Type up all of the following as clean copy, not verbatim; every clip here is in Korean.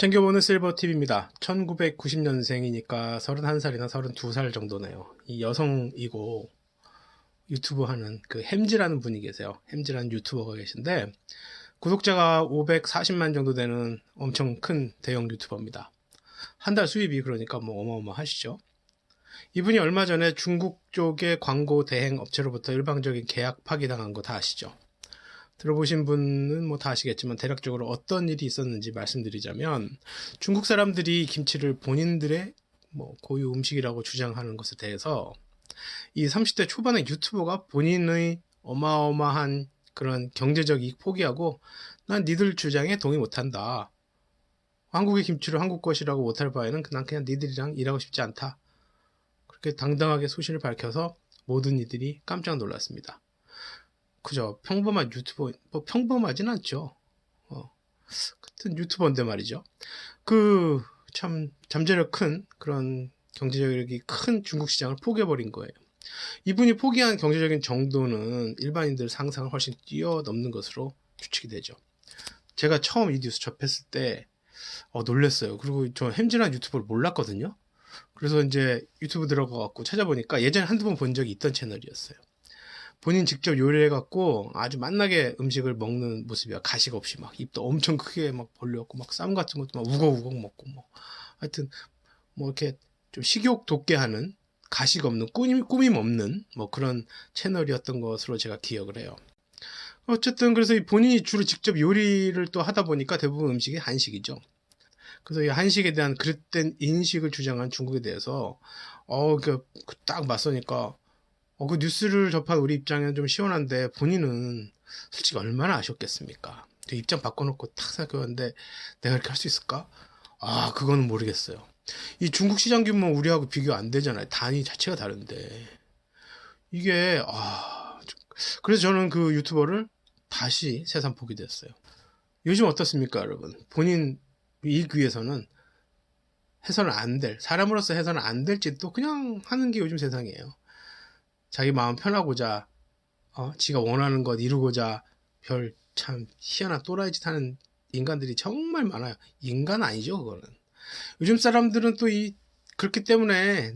챙겨보는 실버TV입니다. 1990년생이니까 31살이나 32살 정도네요. 이 여성이고 유튜브 하는 그 햄지라는 분이 계세요. 햄지라는 유튜버가 계신데 구독자가 540만 정도 되는 엄청 큰 대형 유튜버입니다. 한 달 수입이 그러니까 뭐 어마어마하시죠. 이분이 얼마 전에 중국 쪽의 광고 대행 업체로부터 일방적인 계약 파기당한 거 다 아시죠? 들어보신 분은 뭐 다 아시겠지만 대략적으로 어떤 일이 있었는지 말씀드리자면, 중국 사람들이 김치를 본인들의 뭐 고유 음식이라고 주장하는 것에 대해서 이 30대 초반의 유튜버가 본인의 어마어마한 그런 경제적 이익 포기하고, 난 니들 주장에 동의 못한다, 한국의 김치를 한국 것이라고 못할 바에는 난 그냥 니들이랑 일하고 싶지 않다, 그렇게 당당하게 소신을 밝혀서 모든 이들이 깜짝 놀랐습니다. 그죠? 평범한 유튜버, 뭐 평범하진 않죠. 같은 유튜버인데 말이죠. 참 잠재력 큰 그런 경제력이 큰 중국 시장을 포기해버린 거예요. 이분이 포기한 경제적인 정도는 일반인들 상상을 훨씬 뛰어넘는 것으로 추측이 되죠. 제가 처음 이 뉴스 접했을 때 놀랐어요. 그리고 저 햄질한 유튜버를 몰랐거든요. 그래서 이제 유튜브 들어가갖고 찾아보니까 예전에 한두 번 본 적이 있던 채널이었어요. 본인 직접 요리해갖고 아주 맛나게 음식을 먹는 모습이야. 가식 없이 막 입도 엄청 크게 막 벌려갖고 막 쌈 같은 것도 막 우걱우걱 먹고 뭐 하여튼 뭐 이렇게 좀 식욕 돋게 하는, 가식 없는, 꾸밈 없는 뭐 그런 채널이었던 것으로 제가 기억을 해요. 어쨌든 그래서 본인이 주로 직접 요리를 또 하다 보니까 대부분 음식이 한식이죠. 그래서 이 한식에 대한 그릇된 인식을 주장한 중국에 대해서 딱 맞서니까 그 뉴스를 접한 우리 입장에는 좀 시원한데, 본인은 솔직히 얼마나 아쉬웠겠습니까? 입장 바꿔놓고 탁 생각해봤는데 내가 이렇게 할 수 있을까? 그거는 모르겠어요. 이 중국 시장 규모 우리하고 비교 안 되잖아요. 단위 자체가 다른데 이게 그래서 저는 그 유튜버를 다시 새삼 보게 됐어요. 요즘 어떻습니까, 여러분? 본인 이익 위해서는 해서는 안 될, 사람으로서 해서는 안 될 짓도 그냥 하는 게 요즘 세상이에요. 자기 마음 편하고자, 지가 원하는 것 이루고자 별 참 희한한 또라이 짓 하는 인간들이 정말 많아요. 인간 아니죠, 그거는. 요즘 사람들은 또 그렇기 때문에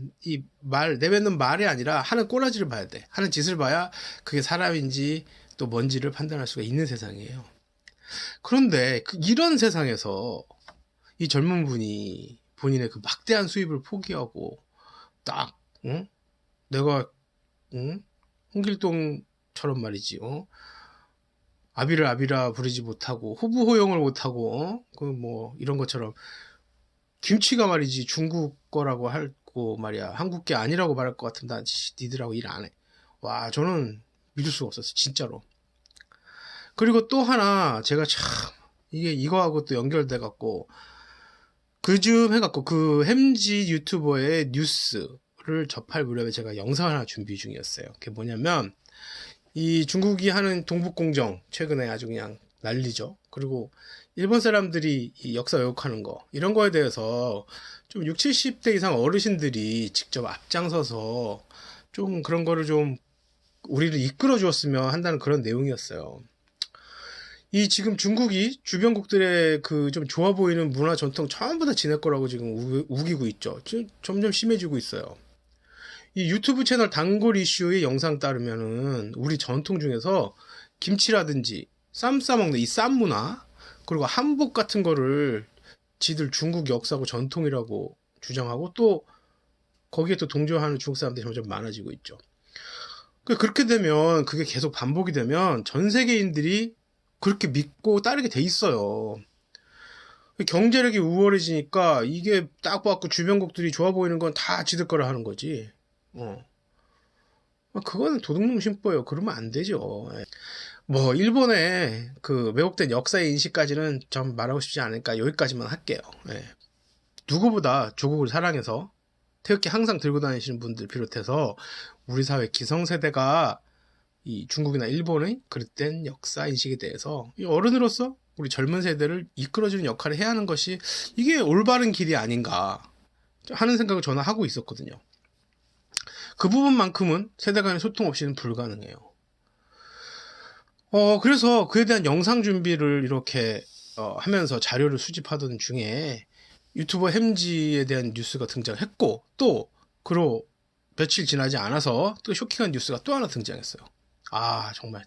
내뱉는 말이 아니라 하는 꼬라지를 봐야 돼. 하는 짓을 봐야 그게 사람인지 또 뭔지를 판단할 수가 있는 세상이에요. 그런데 이런 세상에서 이 젊은 분이 본인의 그 막대한 수입을 포기하고 딱, 내가 홍길동처럼 말이지, 아비를 아비라 부르지 못하고 호부호용을 못하고 뭐 이런 것처럼 김치가 말이지 중국 거라고 하고 말이야 한국 게 아니라고 말할 것 같으면 난 니들하고 일 안 해. 와, 저는 믿을 수가 없었어, 진짜로. 그리고 또 하나 제가 참 이거하고 또 연결돼 갖고 그쯤 해갖고 그 햄지 유튜버의 뉴스를 접할 무렵에 제가 영상을 하나 준비 중이었어요. 그게 뭐냐면, 이 중국이 하는 동북공정 최근에 아주 그냥 난리죠. 그리고 일본 사람들이 이 역사 왜곡하는 거, 이런 거에 대해서 좀 60, 70대 이상 어르신들이 직접 앞장서서 좀 그런 거를 좀 우리를 이끌어 주었으면 한다는 그런 내용이었어요. 지금 중국이 주변국들의 그 좀 좋아 보이는 문화 전통 전부 다 지낼 거라고 지금 우기고 있죠. 점점 심해지고 있어요. 이 유튜브 채널 단골 이슈의 영상 따르면은 우리 전통 중에서 김치라든지 쌈 싸먹는 이 쌈 문화, 그리고 한복 같은 거를 지들 중국 역사고 전통이라고 주장하고, 또 거기에 또 동조하는 중국 사람들이 점점 많아지고 있죠. 그렇게 되면, 그게 계속 반복이 되면 전 세계인들이 그렇게 믿고 따르게 돼 있어요. 경제력이 우월해지니까 이게 딱 봐갖고 주변국들이 좋아 보이는 건 다 지들 거라 하는 거지. 그거는 도둑놈 심보예요. 그러면 안 되죠. 뭐 일본의 그 왜곡된 역사의 인식까지는 좀 말하고 싶지 않으니까 여기까지만 할게요. 누구보다 조국을 사랑해서 태극기 항상 들고 다니시는 분들 비롯해서 우리 사회 기성세대가 이 중국이나 일본의 그릇된 역사 인식에 대해서 어른으로서 우리 젊은 세대를 이끌어주는 역할을 해야 하는 것이, 이게 올바른 길이 아닌가 하는 생각을 저는 하고 있었거든요. 그 부분만큼은 세대 간의 소통 없이는 불가능해요. 그래서 그에 대한 영상 준비를 이렇게 하면서 자료를 수집하던 중에 유튜버 햄지에 대한 뉴스가 등장했고, 또 그로 며칠 지나지 않아서 또 쇼킹한 뉴스가 또 하나 등장했어요. 아, 정말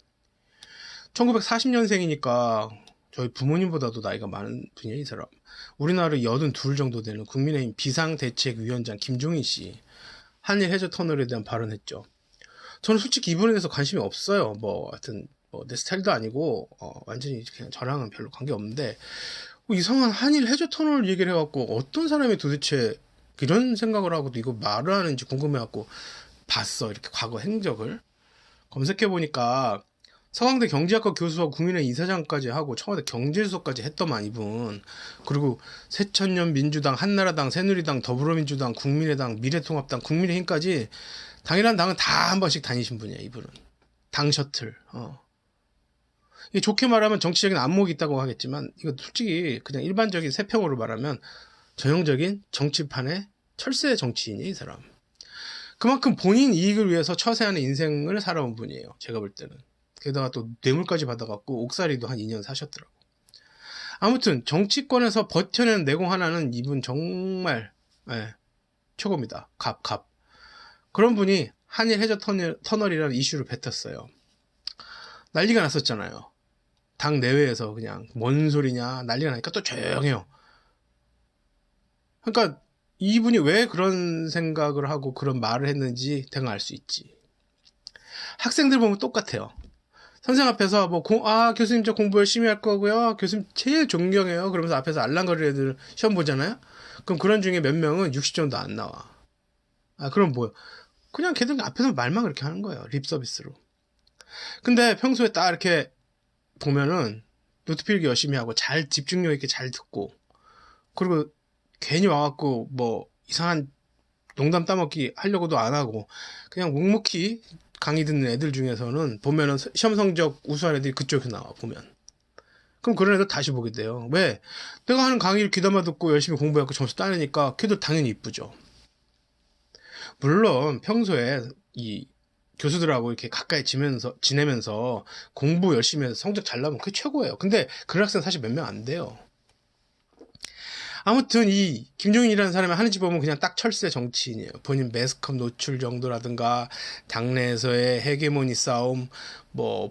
1940년생이니까 저희 부모님보다도 나이가 많은 분이에요, 이 사람. 우리나라 82 정도 되는 국민의힘 비상대책위원장 김종인 씨, 한일 해저 터널에 대한 발언했죠. 저는 솔직히 이분에 대해서 관심이 없어요. 하여튼 내 스타일도 아니고 완전히 그냥 저랑은 별로 관계 없는데, 이상한 한일 해저 터널 얘기를 해갖고 어떤 사람이 도대체 이런 생각을 하고도 이거 말을 하는지 궁금해갖고 봤어. 이렇게 과거 행적을 검색해보니까 서강대 경제학과 교수와 국민의힘 이사장까지 하고 청와대 경제수석까지 했더만 이분. 그리고 새천년 민주당, 한나라당, 새누리당, 더불어민주당, 국민의당, 미래통합당, 국민의힘까지 당이란 당은 다 한 번씩 다니신 분이야, 이분은. 당 셔틀. 이게 좋게 말하면 정치적인 안목이 있다고 하겠지만, 이거 솔직히 그냥 일반적인 세평으로 말하면 전형적인 정치판의 철새 정치인이에요, 이 사람. 그만큼 본인 이익을 위해서 처세하는 인생을 살아온 분이에요, 제가 볼 때는. 게다가 또 뇌물까지 받아갖고 옥살이도 한 2년 사셨더라고. 아무튼 정치권에서 버텨낸 내공 하나는 이분 정말 최고입니다. 갑. 그런 분이 한일 해저 터널이라는 이슈를 뱉었어요. 난리가 났었잖아요. 당 내외에서 그냥 뭔 소리냐 난리가 나니까 또 조용해요. 그러니까 이분이 왜 그런 생각을 하고 그런 말을 했는지 대강 알 수 있지. 학생들 보면 똑같아요. 선생 앞에서 교수님 저 공부 열심히 할 거고요. 교수님 제일 존경해요. 그러면서 앞에서 알랑거리는 애들 시험 보잖아요. 그럼 그런 중에 몇 명은 60점도 안 나와. 그럼 뭐요? 그냥 걔들 앞에서 말만 그렇게 하는 거예요. 립 서비스로. 근데 평소에 딱 이렇게 보면은 노트 필기 열심히 하고 잘 집중력 있게 잘 듣고, 그리고 괜히 와갖고 이상한 농담 따먹기 하려고도 안 하고 그냥 묵묵히 강의 듣는 애들 중에서는 보면은 시험 성적 우수한 애들이 그쪽에서 나와 보면. 그럼 그런 애들 다시 보게 돼요. 왜? 내가 하는 강의를 귀담아 듣고 열심히 공부해갖고 점수 따내니까 걔도 당연히 이쁘죠. 물론 평소에 이 교수들하고 이렇게 가까이 지내면서 공부 열심히 해서 성적 잘 나오면 그게 최고예요. 근데 그런 학생 사실 몇 명 안 돼요. 아무튼 이 김종인이라는 사람이 하는 짓 보면 그냥 딱 철새 정치인이에요. 본인 매스컴 노출 정도라든가 당내에서의 헤게모니 싸움,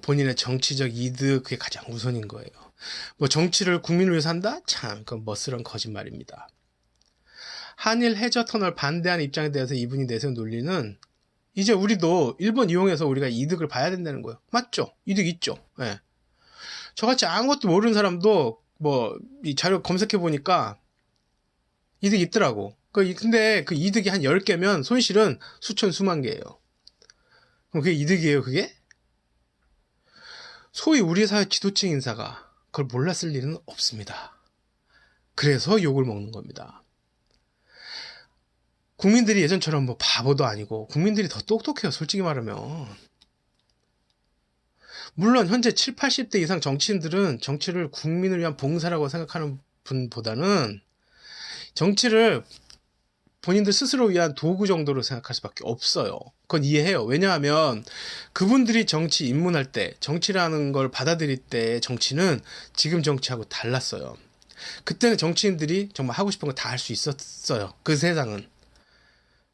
본인의 정치적 이득, 그게 가장 우선인 거예요. 정치를 국민을 위해서 한다? 참 그건 멋스러운 거짓말입니다. 한일 해저 터널 반대하는 입장에 대해서 이분이 내세운 논리는 이제 우리도 일본 이용해서 우리가 이득을 봐야 된다는 거예요. 맞죠? 이득 있죠. 네. 저같이 아무것도 모르는 사람도 이 자료 검색해보니까 이득 있더라고. 근데 그 이득이 한 10개면 손실은 수천 수만 개예요. 그럼 그게 이득이에요, 그게? 소위 우리 사회 지도층 인사가 그걸 몰랐을 일은 없습니다. 그래서 욕을 먹는 겁니다. 국민들이 예전처럼 바보도 아니고 국민들이 더 똑똑해요, 솔직히 말하면. 물론 현재 7, 80대 이상 정치인들은 정치를 국민을 위한 봉사라고 생각하는 분보다는 정치를 본인들 스스로 위한 도구 정도로 생각할 수밖에 없어요. 그건 이해해요. 왜냐하면 그분들이 정치 입문할 때, 정치라는 걸 받아들일 때 정치는 지금 정치하고 달랐어요. 그때는 정치인들이 정말 하고 싶은 거 다 할 수 있었어요. 그 세상은.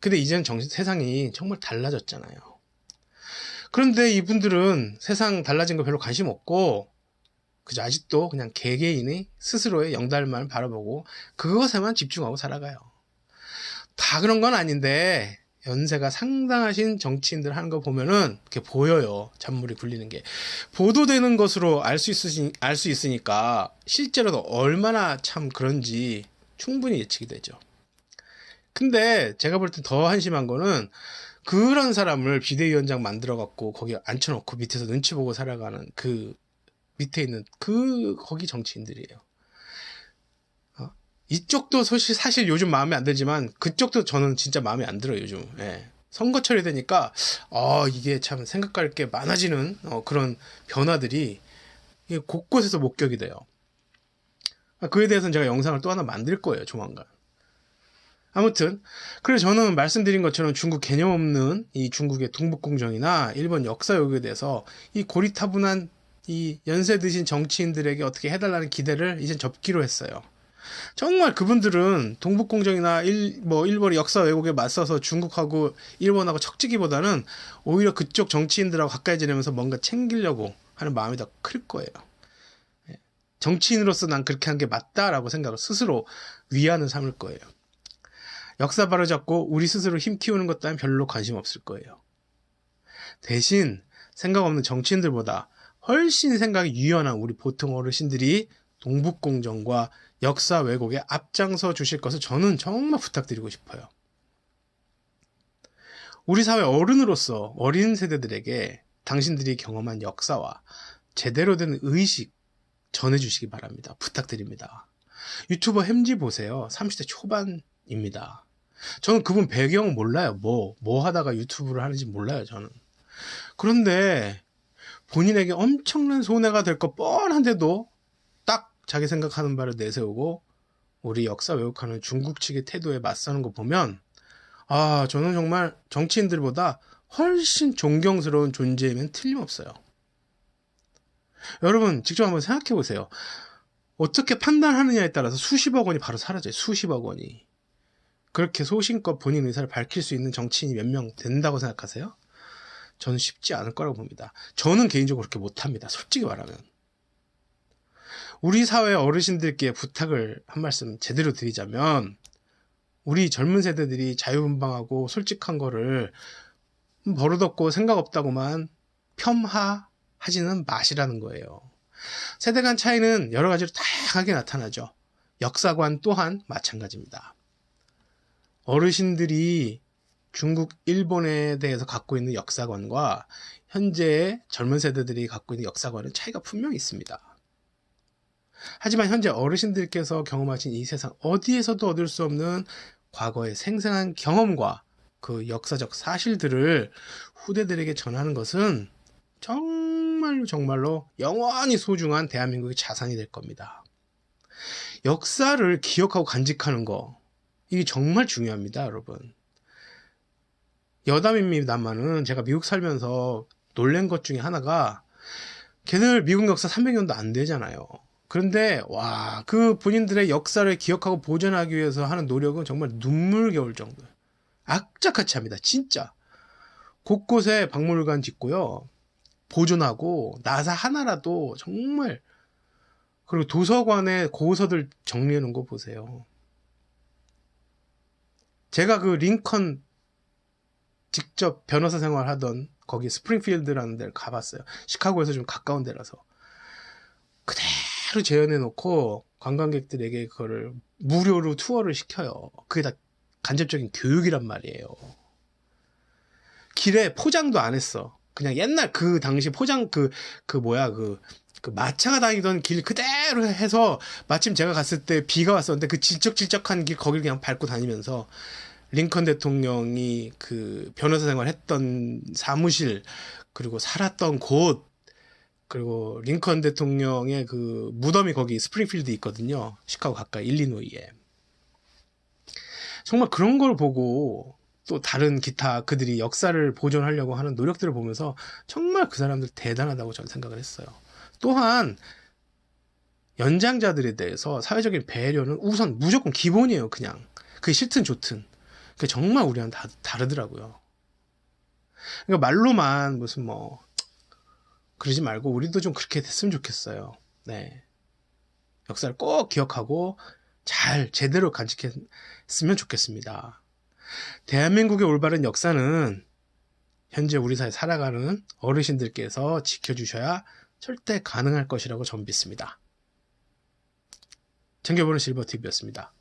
근데 이제는 세상이 정말 달라졌잖아요. 그런데 이분들은 세상 달라진 거 별로 관심 없고 그저 아직도 그냥 개개인이 스스로의 영달만 바라보고 그것에만 집중하고 살아가요. 다 그런 건 아닌데 연세가 상당하신 정치인들 하는 거 보면은 이렇게 보여요. 잔물이 굴리는 게. 보도되는 것으로 알 수 있으니까 실제로도 얼마나 참 그런지 충분히 예측이 되죠. 근데 제가 볼 때 더 한심한 거는 그런 사람을 비대위원장 만들어갖고 거기 앉혀놓고 밑에서 눈치 보고 살아가는 그 밑에 있는 거기 정치인들이에요. 이쪽도 사실 요즘 마음에 안 들지만 그쪽도 저는 진짜 마음에 안 들어요, 요즘. 예. 선거철이 되니까 이게 참 생각할 게 많아지는 그런 변화들이 곳곳에서 목격이 돼요. 그에 대해서는 제가 영상을 또 하나 만들 거예요, 조만간. 아무튼 그래서 저는 말씀드린 것처럼 중국 개념 없는 이 중국의 동북공정이나 일본 역사 요구에 대해서 이 고리타분한 이 연세 드신 정치인들에게 어떻게 해달라는 기대를 이젠 접기로 했어요. 정말 그분들은 동북공정이나 일본의 역사 왜곡에 맞서서 중국하고 일본하고 척지기보다는 오히려 그쪽 정치인들하고 가까이 지내면서 뭔가 챙기려고 하는 마음이 더 클 거예요. 정치인으로서 난 그렇게 한 게 맞다라고 생각을 스스로 위안을 삼을 거예요. 역사 바로잡고 우리 스스로 힘 키우는 것 따윈 별로 관심 없을 거예요. 대신 생각 없는 정치인들보다 훨씬 생각이 유연한 우리 보통 어르신들이 동북공정과 역사 왜곡에 앞장서 주실 것을 저는 정말 부탁드리고 싶어요. 우리 사회 어른으로서 어린 세대들에게 당신들이 경험한 역사와 제대로 된 의식 전해주시기 바랍니다. 부탁드립니다. 유튜버 햄지 보세요. 30대 초반입니다. 저는 그분 배경 몰라요. 뭐 하다가 유튜브를 하는지 몰라요, 저는. 그런데 본인에게 엄청난 손해가 될 것 뻔한데도 딱 자기 생각하는 바를 내세우고 우리 역사 왜곡하는 중국 측의 태도에 맞서는 거 보면 저는 정말 정치인들보다 훨씬 존경스러운 존재이면 틀림없어요. 여러분 직접 한번 생각해 보세요. 어떻게 판단하느냐에 따라서 수십억 원이 바로 사라져요. 수십억 원이. 그렇게 소신껏 본인 의사를 밝힐 수 있는 정치인이 몇 명 된다고 생각하세요? 저는 쉽지 않을 거라고 봅니다. 저는 개인적으로 그렇게 못합니다. 솔직히 말하면. 우리 사회 어르신들께 부탁을 한 말씀 제대로 드리자면 우리 젊은 세대들이 자유분방하고 솔직한 거를 버릇없고 생각 없다고만 폄하하지는 마시라는 거예요. 세대 간 차이는 여러 가지로 다양하게 나타나죠. 역사관 또한 마찬가지입니다. 어르신들이 중국, 일본에 대해서 갖고 있는 역사관과 현재의 젊은 세대들이 갖고 있는 역사관은 차이가 분명히 있습니다. 하지만 현재 어르신들께서 경험하신 이 세상 어디에서도 얻을 수 없는 과거의 생생한 경험과 그 역사적 사실들을 후대들에게 전하는 것은 정말로 영원히 소중한 대한민국의 자산이 될 겁니다. 역사를 기억하고 간직하는 거, 이게 정말 중요합니다, 여러분. 여담입니다만은 제가 미국 살면서 놀란 것 중에 하나가 걔들 미국 역사 300년도 안 되잖아요. 그런데 그 본인들의 역사를 기억하고 보존하기 위해서 하는 노력은 정말 눈물겨울 정도예요. 악착같이 합니다. 진짜. 곳곳에 박물관 짓고요. 보존하고 나사 하나라도 정말, 그리고 도서관에 고서들 정리해 놓은 거 보세요. 제가 그 링컨 직접 변호사 생활하던 거기 스프링필드라는 데를 가봤어요. 시카고에서 좀 가까운 데라서. 그대로 재현해 놓고 관광객들에게 그거를 무료로 투어를 시켜요. 그게 다 간접적인 교육이란 말이에요. 길에 포장도 안 했어. 그냥 옛날 그 당시 포장 그 마차가 다니던 길 그대로 해서 마침 제가 갔을 때 비가 왔었는데 그 질적질적한 길 거길 그냥 밟고 다니면서 링컨 대통령이 그 변호사 생활했던 사무실, 그리고 살았던 곳, 그리고 링컨 대통령의 그 무덤이 거기 스프링필드 있거든요. 시카고 가까이 일리노이에. 정말 그런 걸 보고 또 다른 기타 그들이 역사를 보존하려고 하는 노력들을 보면서 정말 그 사람들 대단하다고 저는 생각을 했어요. 또한 연장자들에 대해서 사회적인 배려는 우선 무조건 기본이에요. 그냥 그게 싫든 좋든. 그게 정말 우리랑 다르더라고요. 그러니까 말로만 무슨 그러지 말고 우리도 좀 그렇게 됐으면 좋겠어요. 네. 역사를 꼭 기억하고 잘 제대로 간직했으면 좋겠습니다. 대한민국의 올바른 역사는 현재 우리 사회 살아가는 어르신들께서 지켜주셔야 절대 가능할 것이라고 저는 믿습니다. 챙겨보는 실버TV였습니다.